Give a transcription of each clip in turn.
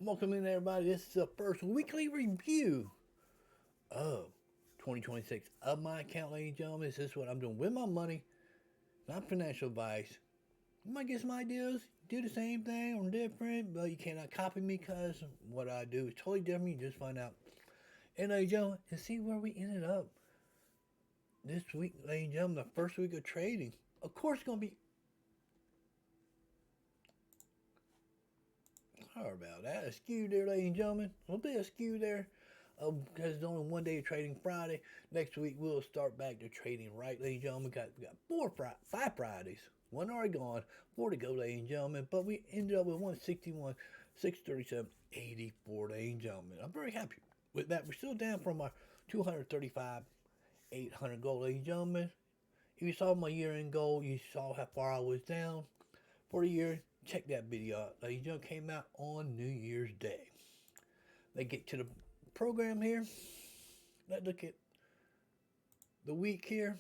Welcome in, everybody. This is the first weekly review of 2026 of my account, ladies and gentlemen. This is what I'm doing with my money, not financial advice. You might get some ideas, do the same thing or different, but you cannot copy me because what I do is totally different. You just find out. And, ladies and gentlemen, and see where we ended up this week, ladies and gentlemen, the first week of trading. Of course, it's going to be. Sorry about that. A skew there, ladies and gentlemen. A little bit of skew there. Because it's only one day of trading Friday. Next week we'll start back to trading right, ladies and gentlemen. We got 5 Fridays. One already gone, 4 to go, ladies and gentlemen. But we ended up with 161, 637, 84, ladies and gentlemen. I'm very happy with that. We're still down from our 235, 800 goal, ladies and gentlemen. If you saw my year-end goal, you saw how far I was down for the year. Check that video out. Ladies and gentlemen, came out on New Year's Day. Let's get to the program here. Let's look at the week here.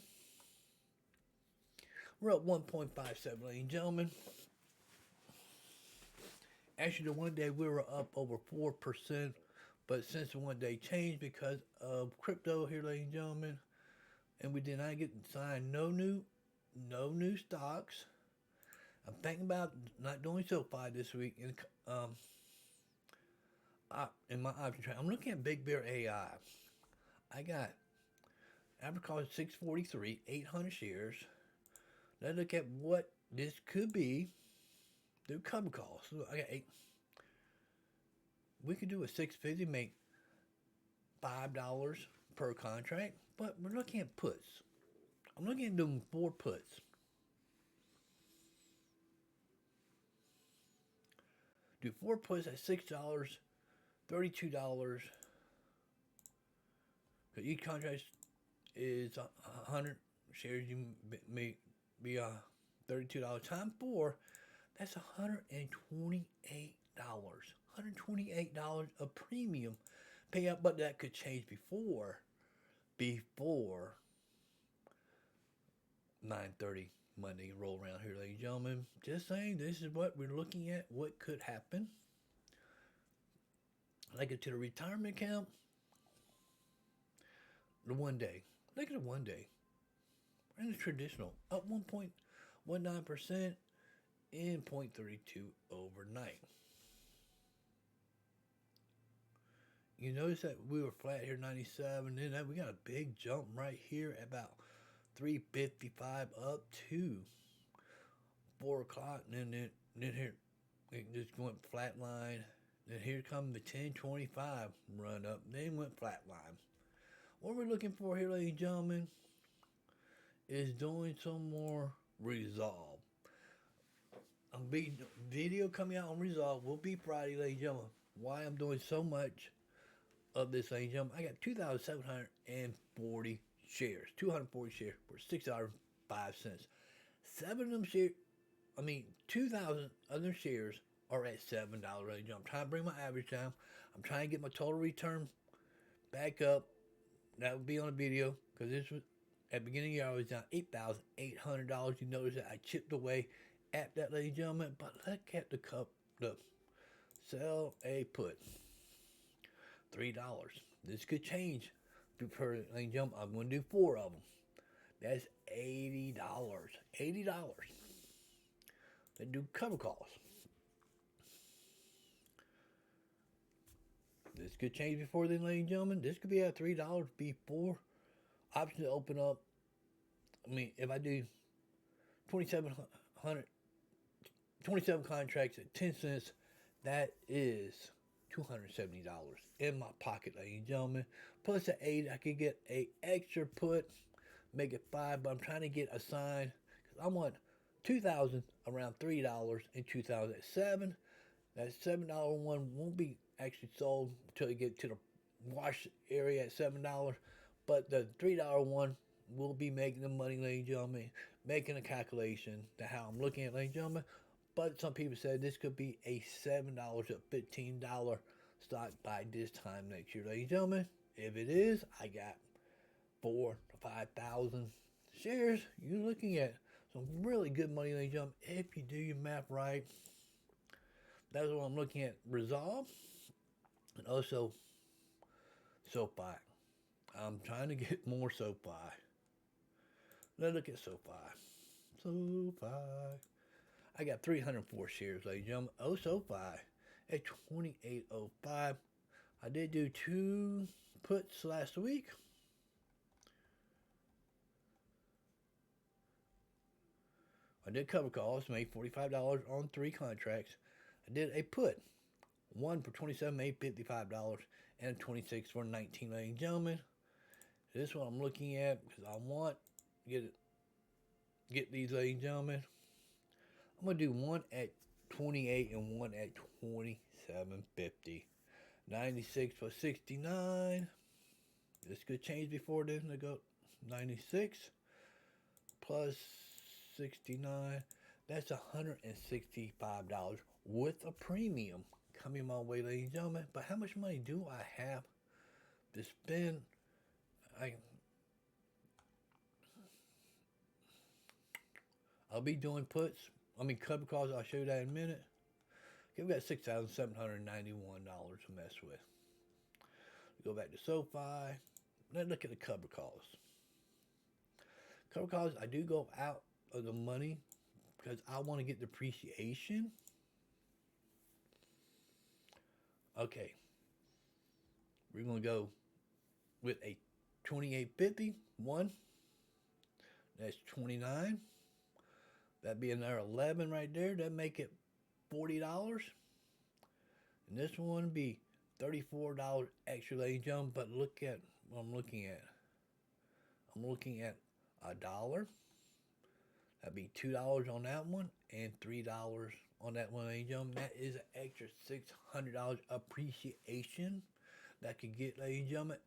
We're up 1.57, ladies and gentlemen. Actually, the one day we were up over 4%, but since the one day changed because of crypto here, ladies and gentlemen, and we did not get signed no new stocks. I'm thinking about not doing SoFi this week in my option trade. I'm looking at Big Bear AI. I got average cost 643, 800 shares. Let's look at what this could be. Do cover calls. Look, I got 8. We could do a 650, make $5 per contract, but we're looking at puts. I'm looking at doing 4 puts. Do 4 puts at $6, $32. Because each contract is 100 shares. You may be $32 times 4. That's $128. $128 a premium payout, but that could change before 9:30 Monday roll around here, ladies and gentlemen. Just saying, this is what we're looking at. What could happen? Like it to the retirement account. The one day. Look at the one day. And the traditional up 1.19% in 0.32 overnight. You notice that we were flat here 97, then we got a big jump right here at about 355 up to 4 o'clock, and then here it just went flat line. Then here come the 1025 run up, then went flat line. What we're looking for here, ladies and gentlemen, is doing some more resolve. A big video coming out on resolve will be Friday, ladies and gentlemen. Why I'm doing so much of this, ladies and gentlemen, I got 2,740 shares. 240 shares for $6.05. 7 of them shares, 2,000 of them shares are at $7, ladies and gentlemen. I'm trying to bring my average down. I'm trying to get my total return back up. That would be on a video because this was at the beginning of the year I was down $8,800. You notice that I chipped away at that, ladies and gentlemen. But look at the sell a put. $3. This could change. Ladies and gentlemen, I'm going to do 4 of them. That's $80. $80. They do cover calls. This could change before then, ladies and gentlemen. This could be at $3 before option to open up. If I do 27 contracts at 10 cents, that is $270 in my pocket, ladies and gentlemen. Plus the 8, I could get a extra put, make it 5, but I'm trying to get a sign because I want 2,000 around $3 in 2007. That $7 one won't be actually sold until you get to the wash area at $7. But the $3 one will be making the money, ladies and gentlemen, making a calculation to how I'm looking at, ladies and gentlemen. But some people said this could be a $7 to $15 stock by this time next year, ladies and gentlemen. If it is, I got 4,000 to 5,000 shares. You're looking at some really good money, ladies and gentlemen, if you do your math right. That's what I'm looking at. Resolve and also SoFi. I'm trying to get more SoFi. Let's look at SoFi. SoFi. I got 304 shares, ladies and gentlemen. Oh, SoFi at 28.05. I did do 2 puts last week. I did cover calls, made $45 on 3 contracts. I did a put, one for 27, made $55, and 26 for 19, ladies and gentlemen. This is what I'm looking at because I want to get these, ladies and gentlemen. I'm gonna do one at 28 and one at 27.50. 96 plus 69. This could change before this. I go 96 plus 69. That's $165 with a premium coming my way, ladies and gentlemen. But how much money do I have to spend? I'll be doing puts. Cover calls. I'll show you that in a minute. Okay, we got $6,791 to mess with. Go back to SoFi. Let's look at the cover calls. Cover calls, I do go out of the money because I want to get depreciation. Okay. We're going to go with a 28.50. One. That's 29. That'd be another 11 right there. That'd make it $40. And this one would be $34 extra, ladies and gentlemen. But look at what I'm looking at. I'm looking at $1. That'd be $2 on that one and $3 on that one, ladies and gentlemen. That is an extra $600 appreciation that could get, ladies and gentlemen.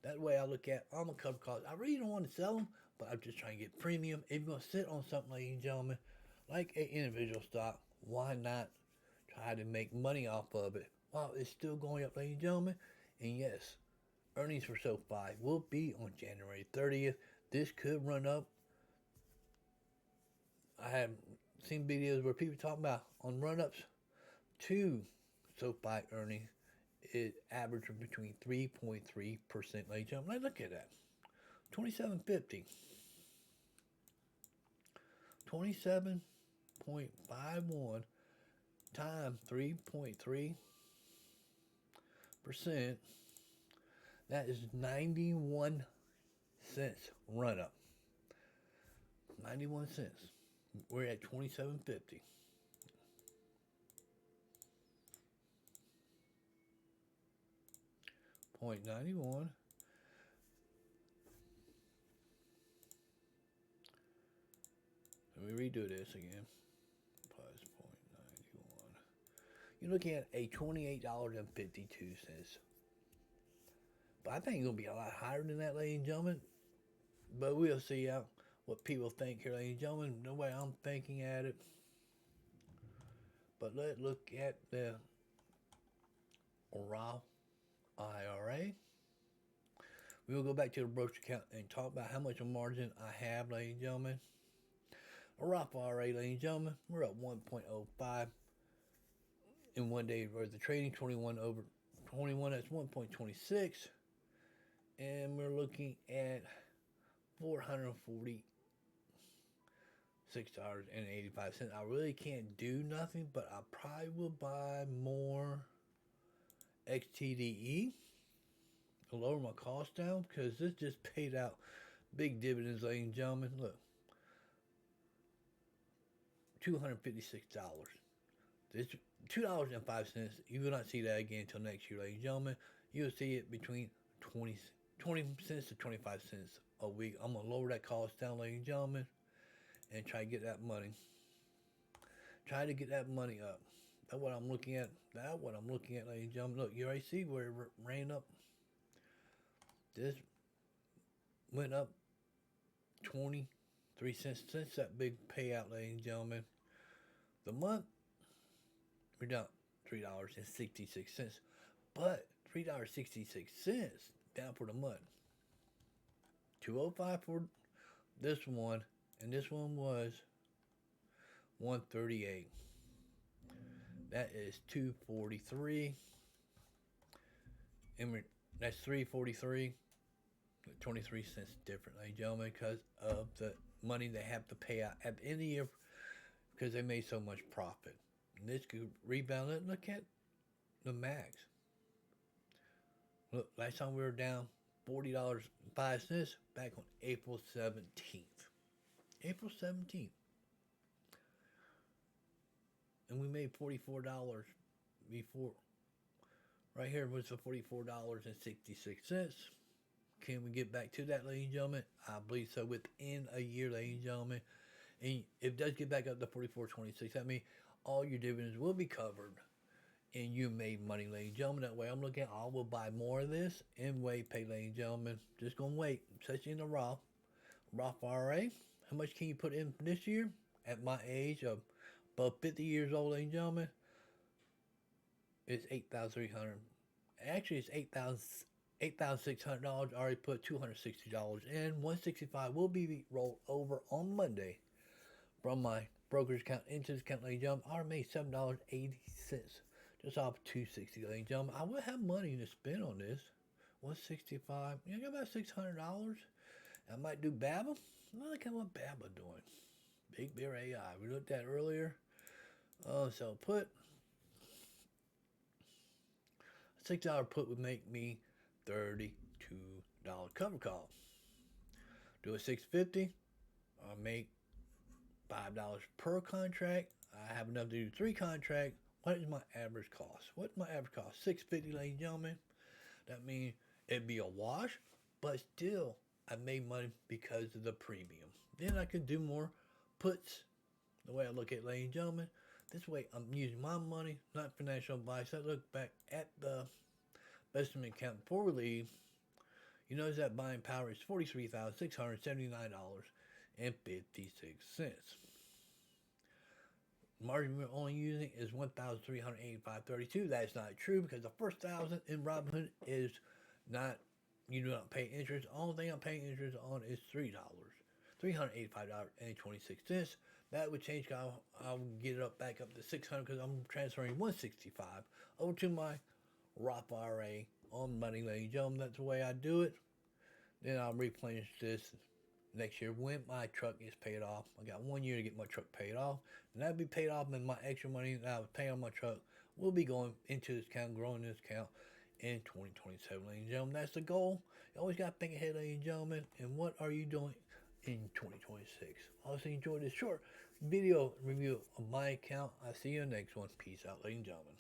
That way I look at all my cover calls. I really don't want to sell them, but I'm just trying to get premium. If you're going to sit on something, ladies and gentlemen, like an individual stock, why not try to make money off of it while it's still going up, ladies and gentlemen? And yes, earnings for SoFi will be on January 30th. This could run up. I have seen videos where people talk about on run-ups to SoFi earnings. It averages between 3.3%, ladies and gentlemen. Let's look at that. 27.50. 27.51 times 3.3%. That is 91 cents run up. 91 cents. We're at 27.50. .91. Let me redo this again. Plus 0.91. You're looking at a $28.52. But I think it's going to be a lot higher than that, ladies and gentlemen. But we'll see what people think here, ladies and gentlemen. The way I'm thinking at it. But let's look at the Roth IRA. We will go back to the brokerage account and talk about how much of margin I have, ladies and gentlemen. A Roth IRA, ladies and gentlemen, we're up 1.05 in 1 day worth of trading. 21 over 21, that's 1.26. And we're looking at $446.85. I really can't do nothing, but I probably will buy more XTDE to lower my cost down because this just paid out big dividends, ladies and gentlemen. Look, $256. This $2.05. You will not see that again until next year, ladies and gentlemen. You will see it between 20 cents to 25 cents a week. I'm gonna lower that cost down, ladies and gentlemen, and try to get that money. Try to get that money up. That's what I'm looking at. That's what I'm looking at, ladies and gentlemen. Look, you already see where it ran up. This went up 23 cents since that big payout, ladies and gentlemen. The month, we're down $3.66. But $3.66 down for the month. $2.05 for this one, and this one was $1.38. That is 243. And that's 343. 23 cents different, ladies and gentlemen, because of the money they have to pay out at the end of the year because they made so much profit. And this could rebound it. Look at the max. Look, last time we were down $40.05 back on April 17th. April 17th. And we made $44 before. Right here was the $44.66. Can we get back to that, ladies and gentlemen? I believe so. Within a year, ladies and gentlemen. And if it does get back up to 44.26, that means all your dividends will be covered. And you made money, ladies and gentlemen. That way I'm looking at, I will buy more of this and wait, pay, ladies and gentlemen. Just going to wait. Especially in the Roth IRA. How much can you put in this year? At my age of above 50 years old, ladies and gentlemen, it's $8,300. Actually, it's $8,600. I already put $260 in. $165 will be rolled over on Monday from my broker's account into this account, ladies and gentlemen. I already made $7.80. Just off $260, ladies and gentlemen. I will have money to spend on this. $165. You got about $600. I might do BABA. Look at what BABA doing. Big Bear AI. We looked at earlier. So put $6 put would make me $32 cover call. Do a $650. I'll make $5 per contract. I have enough to do 3 contracts. What is my average cost? What's my average cost? $650, ladies and gentlemen. That means it'd be a wash, but still I made money because of the premium. Then I could do more puts. The way I look at it, ladies and gentlemen, this way I'm using my money, not financial advice. I look back at the investment account before we leave. You notice that buying power is $43,679.56. Margin we're only using is $1,385.32. That's not true because the first 1,000 in Robinhood is not, you do not pay interest. The only thing I'm paying interest on is $385.26. That would change. I'll get it back up to $600 because I'm transferring $165 over to my Roth IRA on money, ladies and gentlemen. That's the way I do it. Then I'll replenish this next year when my truck is paid off. I got 1 year to get my truck paid off. And that'll be paid off, and my extra money that I was paying on my truck will be going into this account, growing this account in 2027, ladies and gentlemen. That's the goal. You always got to think ahead, ladies and gentlemen. And what are you doing in 2026? Also enjoy this short video review of my account. I'll see you in the next one. Peace out, ladies and gentlemen.